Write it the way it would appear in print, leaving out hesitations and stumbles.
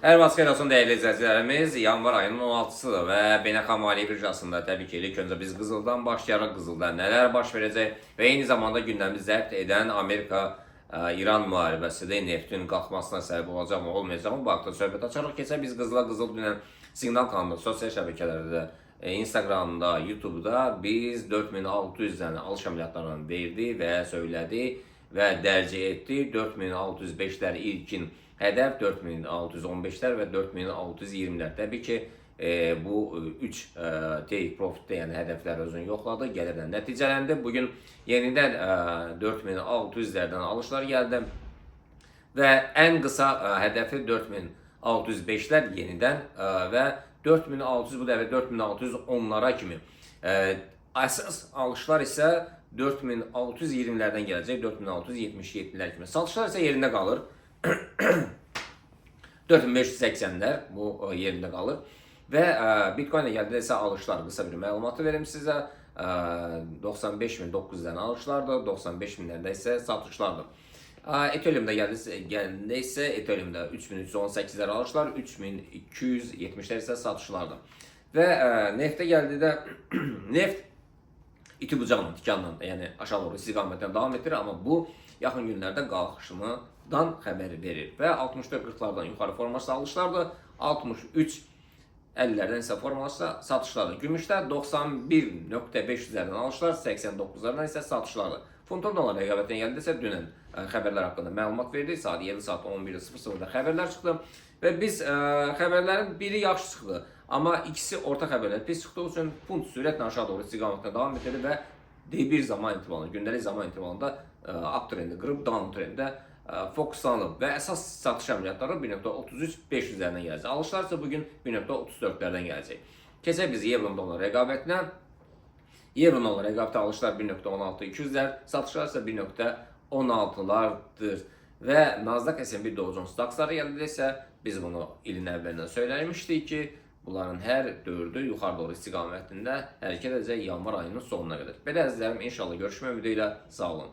Hər vaxt xeyir olsun dəyərli izləyicilərimiz. Yanvar ayının 16-sıdır və beynəlxalq maliyyə birjasında təbii ki, ilk öncə biz qızıldan başlayaraq qızılda nələr baş verəcək və eyni zamanda gündəmimizi zəbt edən Amerika-İran müharibəsidir. Neftin qalxmasına səbəb olacaqmı, olmayacaqmı? Bu haqda söhbət açarıq. Keçən biz qızıla qızıl dünən Siqnal kanalında, sosial şəbəkələrdə, Instagramda, YouTube'da biz 4600-dən alış əməliyyatlarını verdi və söylədi və dərc etdi. 4605'lər ilkin hədəf, 4615'lər və 4620'lər. Təbii ki, bu 3 take profitdə, yəni hədəflər özünü yoxladı, gəlirdən nəticələndi. Bugün yenidən 4600'lərdən alışlar gəldi və ən qısa hədəfi 4605'lər yenidən və 4600 bu dəfə 4610'lara kimi. Əsas alışlar isə 4620'lərdən gələcək, 4677'lər kimi. Satışlar isə yerində qalır. 4580'lər bu yerində qalır. Və Bitcoin ilə gəldi isə alışlar, qısa bir məlumatı verim sizə. 95.900'dən alışlardır, 95.000'lərdə isə satışlardır. Ethereum'da gəldi isə Ethereum'da 3318'lər alışlar, 3270'lər isə satışlardır. Və neftə gəldi də neft iti bucaqla, tikanla, yəni aşağı doğru istiqamətdən davam etdirir, amma bu yaxın günlərdə qalxışından xəbər verir. Və 64-40'lardan yuxarı formasında alışlardır, 63-50'lərdən isə formasında satışlardır. Gümüşdə 91.500'lərdən alışlar, 89'lardan isə satışlardır. Funtun dolar rəqabətinə gəldi isə dünən xəbərlər haqqında məlumat verdi. Saat 7 saat 11:00'da xəbərlər çıxdı və biz xəbərlərin biri yaxşı çıxdı, amma ikisi orta xəbərlər pis çıxdığı üçün funt sürətlə aşağı doğru istiqamətdə davam edir və bir zaman intervalında, gündəlik zaman intervalında uptrend'i qırıb downtrend'də fokuslanıb və əsas satış əməliyyatları 1.33-500'lərdən gələcək. Alışlar isə bugün 1.34'lərdən gələcək. Keçək biz Euro dolar rəqabətinə. Euro dolar rəqabətə alışlar 1.16-200'lər, satışlar isə 1.16'lardır. Və Nasdaq S&P Dow Jones Daxları gəldi isə biz bunu ilin əvvəlindən söyləmişdik ki, bunların hər dördü yuxarı doğru istiqamətində hərəkət edəcək yanvar ayının sonuna qədər. Belə əzizlərim, inşallah görüşmək ümidi ilə sağ olun.